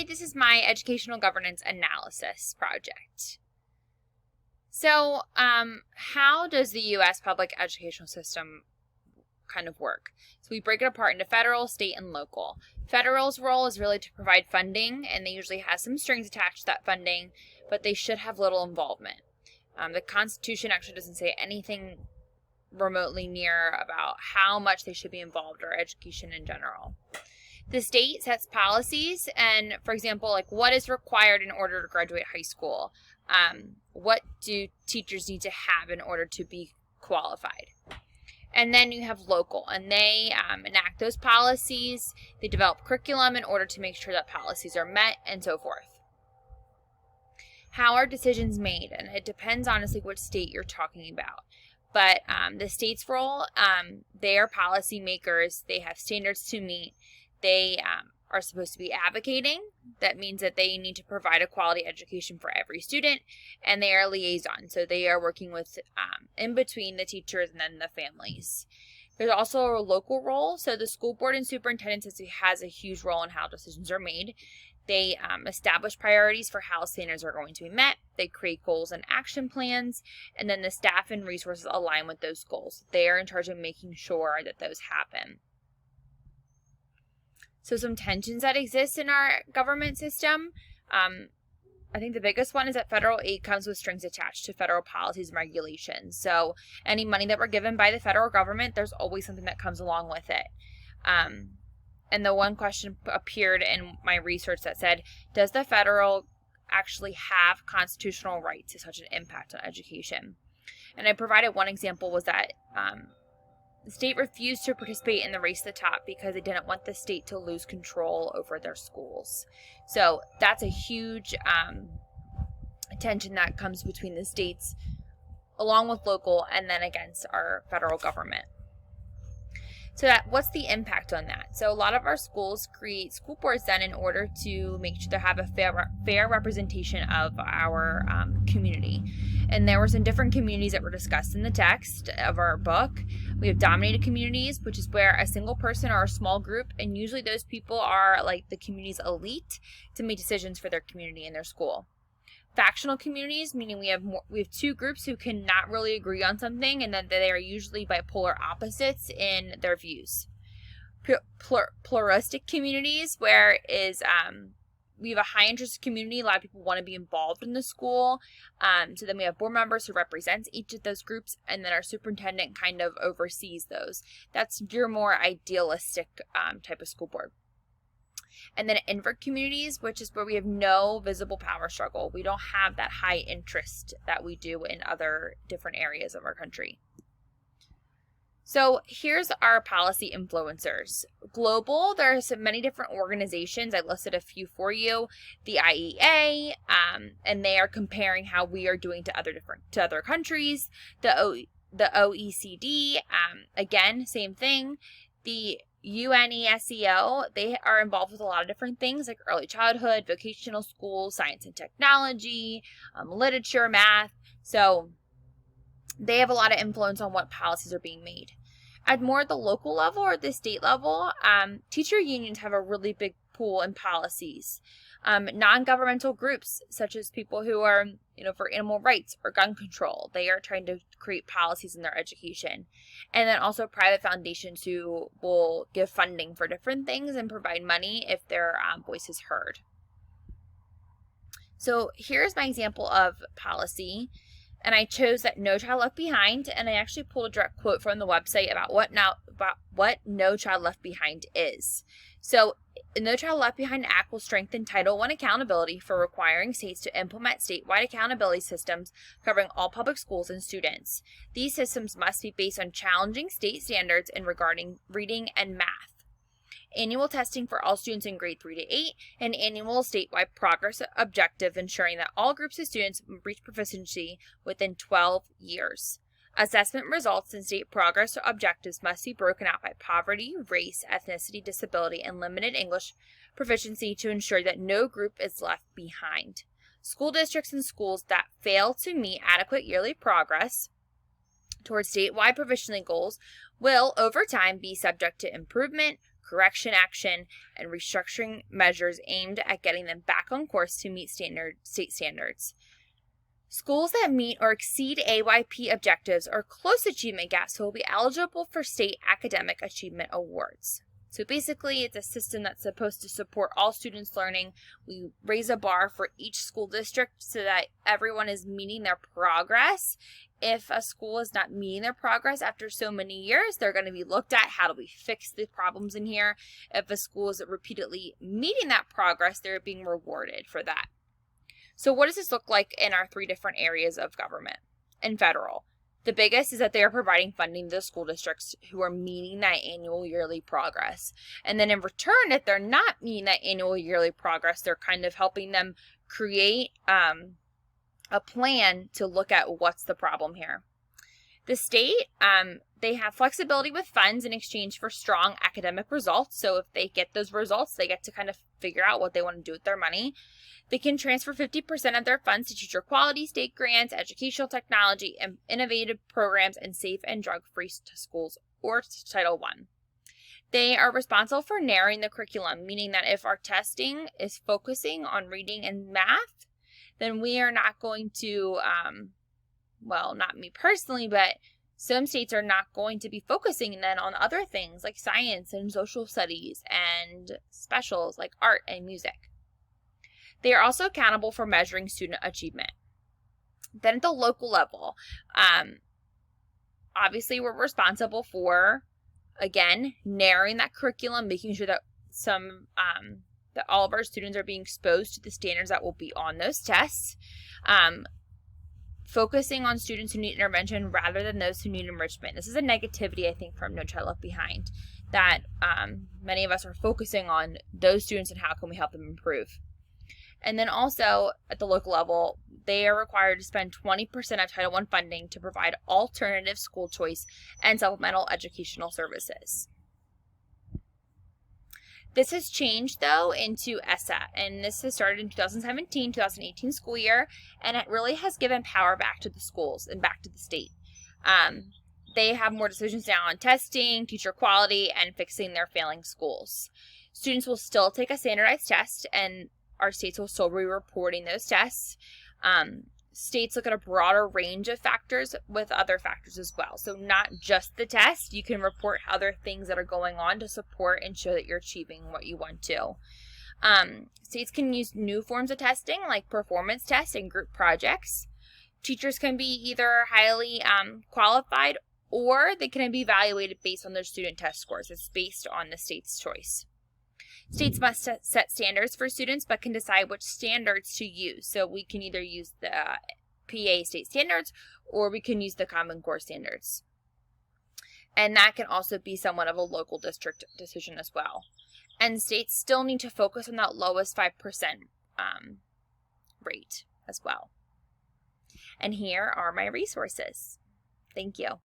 this is my educational governance analysis project. So, how does the U.S. public educational system kind of work? So we break it apart into federal, state, and local. Federal's role is really to provide funding, and they usually have some strings attached to that funding, but they should have little involvement. The Constitution actually doesn't say anything remotely near about how much they should be involved or education in general. The state sets policies and, for example, like what is required in order to graduate high school? What do teachers need to have in order to be qualified? And then you have local, and they enact those policies. They develop curriculum in order to make sure that policies are met and so forth. How are decisions made? And it depends, honestly, what state you're talking about. But the state's role, they are policy makers. They have standards to meet. They are supposed to be advocating. That means that they need to provide a quality education for every student, and they are liaison. So they are working with in between the teachers and then the families. There's also a local role. So the school board and superintendent has a huge role in how decisions are made. They establish priorities for how standards are going to be met. They create goals and action plans, and then the staff and resources align with those goals. They are in charge of making sure that those happen. So some tensions that exist in our government system, I think the biggest one is that federal aid comes with strings attached to federal policies and regulations. So any money that we're given by the federal government, there's always something that comes along with it. And the one question appeared in my research that said, does the federal actually have constitutional rights to such an impact on education? And I provided one example was that the state refused to participate in the Race to the Top because they didn't want the state to lose control over their schools. So that's a huge tension that comes between the states along with local and then against our federal government. So what's the impact on that? So a lot of our schools create school boards then in order to make sure they have a fair representation of our community. And there were some different communities that were discussed in the text of our book. We have dominated communities, which is where a single person or a small group, and usually those people are like the community's elite, to make decisions for their community and their school. Factional communities, meaning we have two groups who cannot really agree on something, and that they are usually bipolar opposites in their views. Pluralistic communities, where we have a high interest community. A lot of people want to be involved in the school. So then we have board members who represents each of those groups, and then our superintendent kind of oversees those. That's your more idealistic type of school board. And then invert communities, which is where we have no visible power struggle. We don't have that high interest that we do in other different areas of our country. So here's our policy influencers. Global, there's many different organizations. I listed a few for you. The IEA, and they are comparing how we are doing to other countries. The OECD, again, same thing. The UNESCO, they are involved with a lot of different things like early childhood, vocational schools, science and technology, literature, math. So they have a lot of influence on what policies are being made. At more the local level or the state level, teacher unions have a really big pool in policies. Non-governmental groups, such as people who are, for animal rights or gun control, they are trying to create policies in their education. And then also private foundations who will give funding for different things and provide money if their voice is heard. So here's my example of policy. And I chose that No Child Left Behind, and I actually pulled a direct quote from the website about what No Child Left Behind is. So, the No Child Left Behind Act will strengthen Title I accountability for requiring states to implement statewide accountability systems covering all public schools and students. These systems must be based on challenging state standards in regarding reading and math. Annual testing for all students in grade 3 to 8, and annual statewide progress objective ensuring that all groups of students reach proficiency within 12 years. Assessment results and state progress objectives must be broken out by poverty, race, ethnicity, disability, and limited English proficiency to ensure that no group is left behind. School districts and schools that fail to meet adequate yearly progress towards statewide proficiency goals will, over time, be subject to improvement, correction action, and restructuring measures aimed at getting them back on course to meet state standards. Schools that meet or exceed AYP objectives or close achievement gaps will be eligible for state academic achievement awards. So basically, it's a system that's supposed to support all students' learning. We raise a bar for each school district so that everyone is meeting their progress. If a school is not meeting their progress after so many years, they're going to be looked at. How do we fix the problems in here? If a school is repeatedly meeting that progress, they're being rewarded for that. So what does this look like in our 3 different areas of government and federal? The biggest is that they are providing funding to the school districts who are meeting that annual yearly progress. And then in return, if they're not meeting that annual yearly progress, they're kind of helping them create a plan to look at what's the problem here. The state, they have flexibility with funds in exchange for strong academic results. So if they get those results, they get to kind of figure out what they want to do with their money. They can transfer 50% of their funds to teacher quality, state grants, educational technology, and innovative programs, and safe and drug-free schools, or Title I. They are responsible for narrowing the curriculum, meaning that if our testing is focusing on reading and math, then we are not going to, well, not me personally, but some states are not going to be focusing then on other things like science and social studies and specials like art and music. They are also accountable for measuring student achievement. Then at the local level, obviously we're responsible for, again, narrowing that curriculum, making sure that that all of our students are being exposed to the standards that will be on those tests, focusing on students who need intervention rather than those who need enrichment. This is a negativity, I think, from No Child Left Behind, that many of us are focusing on those students and how can we help them improve. And then also at the local level, they are required to spend 20% of Title I funding to provide alternative school choice and supplemental educational services. This has changed, though, into ESSA, and this has started in 2017-2018 school year, and it really has given power back to the schools and back to the state. They have more decisions now on testing, teacher quality, and fixing their failing schools. Students will still take a standardized test, and our states will still be reporting those tests. States look at a broader range of factors with other factors as well. So not just the test, you can report other things that are going on to support and show that you're achieving what you want to. States can use new forms of testing like performance tests and group projects. Teachers can be either highly qualified or they can be evaluated based on their student test scores. It's based on the state's choice. States must set standards for students, but can decide which standards to use. So we can either use the PA state standards, or we can use the Common Core standards. And that can also be somewhat of a local district decision as well. And states still need to focus on that lowest 5% rate as well. And here are my resources. Thank you.